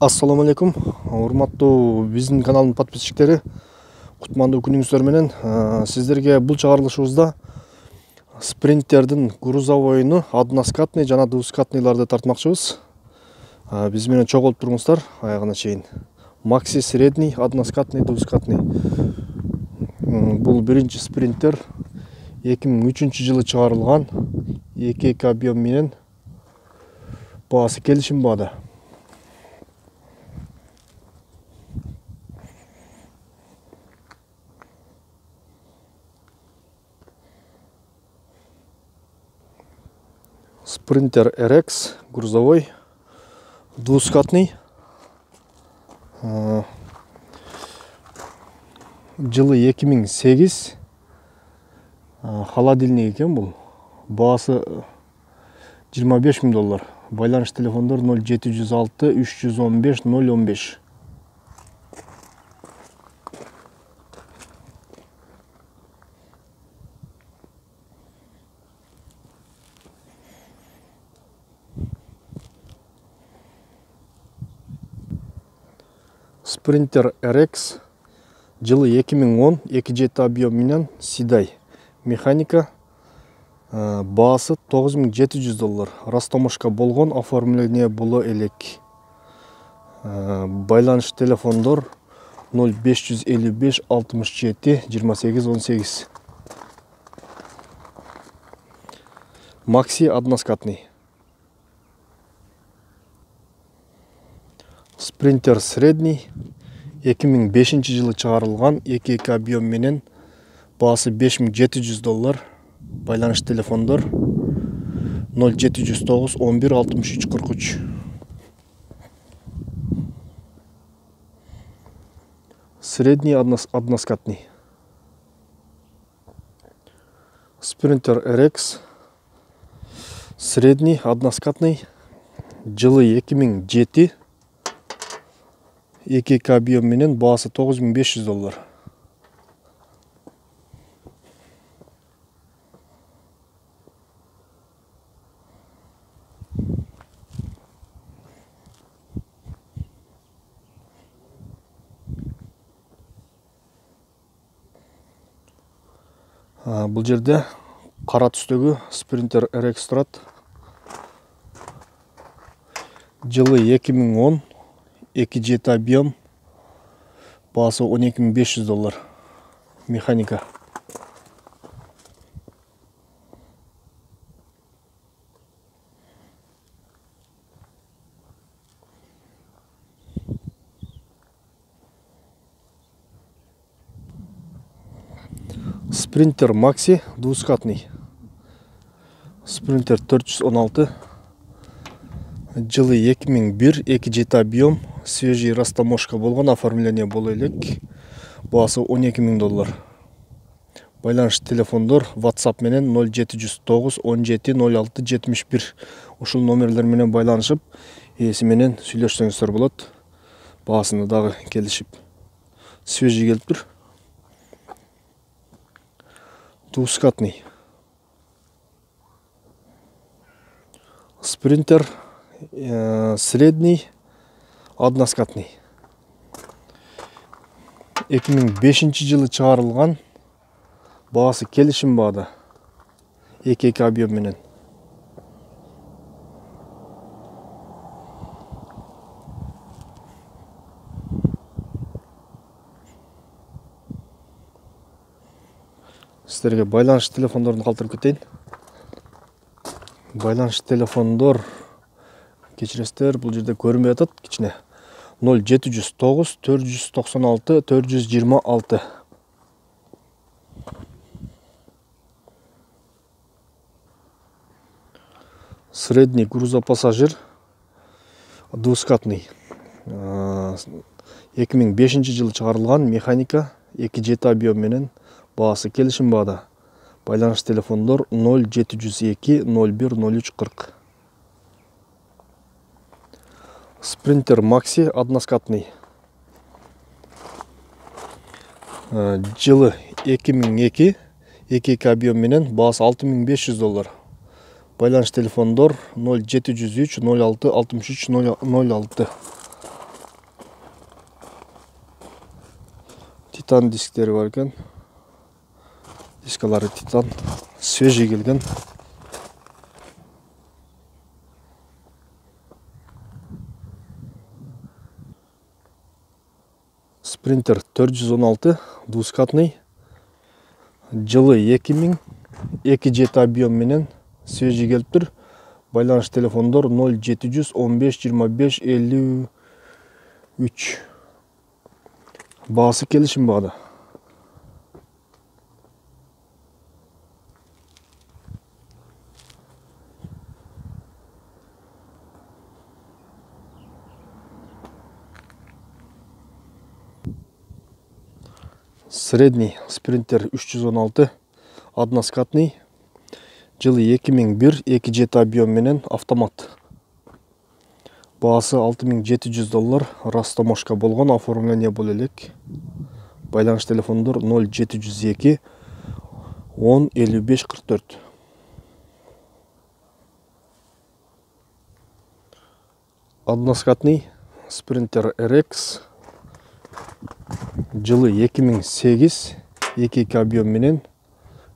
Ассаламу алейкум, урматтуу биздин каналдын подписчиктери, кутмандуу күнүңүздөр менен. Сиздерге бул чыгарылышыбызда спринтердин грузовойуну односкатный жана двускатныйларды тартмакчыбыз. Биз менен чогулуп туруңуздар аягына чейин. Макси средний, односкатный, двускатный. Бул биринчи спринтер 2003-жылы чыгарылган 2 объем менен баасы келишим баада. Спринтер RX грузовой, двускатный, жылы 2008, холодильник экен бул. Баасы $25.000. Байланыш телефондор 0706 315 015. Спринтер RX жылы 2010, 2.7 объем менен Сидай механика, баасы $9700. Растамошка болгон, оформление боло элек. Байланыш телефондор 0555 67 28 18. Макси односкатный. Спринтер средний 2005-жылы чыгарылган 2 объем менен баасы $5700. Байланыш телефондор 0709 11 63 43. Средний односкатный. Спринтер RX средний односкатный жылы 2007, 2 объем менен баасы $9500. Бул жерде кара түстөгү спринтер RX турат. Жылы 2010, 2.7 объем, баасы $12500. Механика. Спринтер Макси двускатный. Спринтер 416. Жылы 2001, 2.7 объем, свежий растамошка болгон, оформление боло элек. Баасы $12000. Байланыш телефондор WhatsApp менен 0709 17 06 71. Ушул номерлер менен байланышып, ээси менен сүйлөшсөңүздөр болот. Баасыны дагы келишип. Свежий келиптир. Двускатный. Спринтер средний односкатный. 2005-жылы чыгарылган, баасы келишим баада. 2 объем менен. Сіздерге байланыш телефондорун калтырып кетейин. Байланыш телефондор кечиресиздер, бул жерде көрүнбөй атат кичине. 0709 496 426. Средний грузопассажир двускатный. 2005-жылы чыгарылган механика 2.7 объем менен баасы келишим баада. Байланыш телефондор 0702 01 03 40. Спринтер Макси односкатный. Жылы 2002, 2 объем менен баасы $6500. Байланыш телефондор 0703 06 63 06. Титан дисктері бар екен. Дискалары Титан. Свежий келген. Спринтер 416 двускатный. Жылы 2000, 2 жеті объем менен свежий келіп тұр. Байланыш телефондор 0715 25 53. Бағасы келишим бағда. Средний спринтер 316 односкатный. Жылы 2001, 2 жеті объем менен автомат. Бағасы $6700. Растаможка болгон, оформление бол элек. Байланыш телефондор 0702 10 55 44. Односкатный спринтер RX. Жылы 2008, 2 объем менен,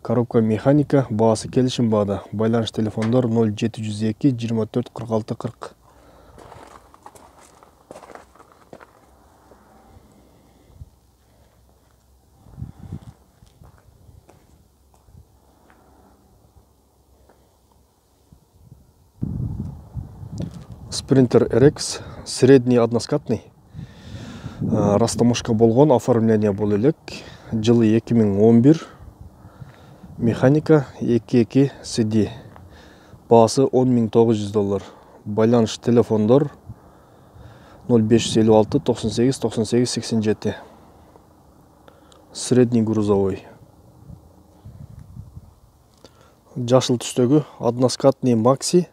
коробка механика, бағасы келишим бағда. Байланыш телефондор 0702 24 46 40. Спринтер RX, средний односкатный. Растаможка болгон, оформление бол элек. Жылы 2011, механика 2 CD. Бағасы $10900. Байланыш телефондор 0556 98 98 87. Средний грузовой. Жашыл түстөгү односкатный Макси.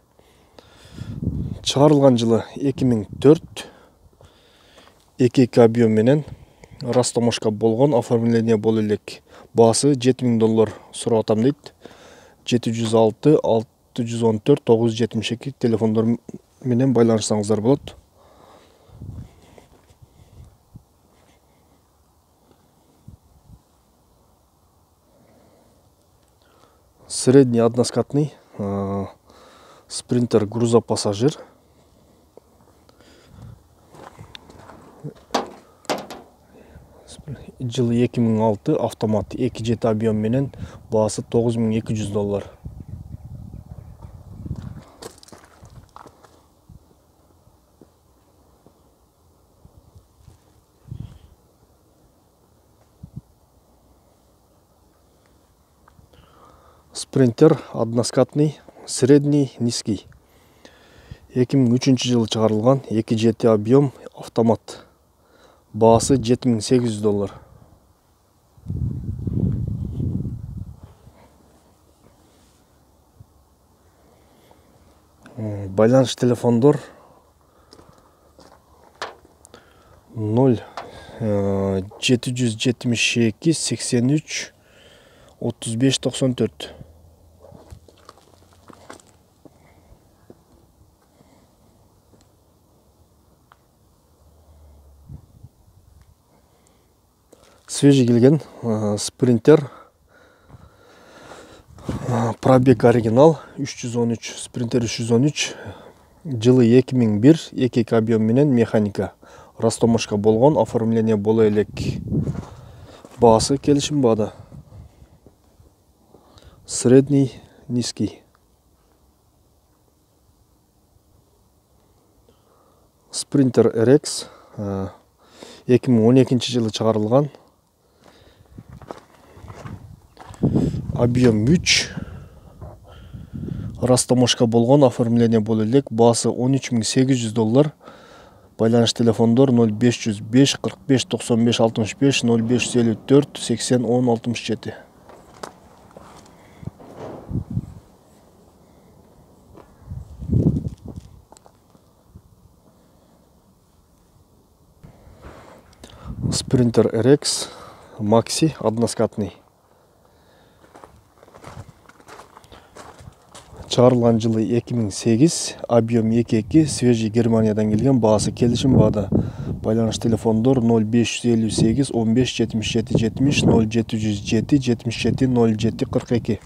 Чыгарылган жылы 2004. 2 объем менен растаможка болгон, оформление бол элек. Баасы $7000 сурап атам дейт. 706 614 972 телефондор менен байланышсаңыздар болот. Средний односкатный спринтер грузопассажир. Жылы 2006 автомат 2 жеті объем менен, бағасы $9200. Спринтер односкатный, средний, низкий. 2003 жылы чыгарылган, 2 жеті объем автомат. Бағасы $7800. Байланыш телефондор 0 772 83 35 94. Свежий келген спринтер. Пробег оригинал 313. Спринтер 313. Жылы 2001, 2 объем менен, механика. Растаможка болгон, оформление боло элек. Бағасы келишим бағда. Средний, низкий. Спринтер RX 2012 жылы чыгарылган. Объем 3. Растаможка болгон, оформление бол элек. Баасы $13800. Байланыш телефондор 0505 45 95 65 0554 80 10 67. Спринтер RX Макси односкатный. Чыгарылган жылы 2008, объем 2, свежий Германиядан келген, бағасы келишим бағда. Байланыш телефондор 0558 15 77 70 0707 77 07 42.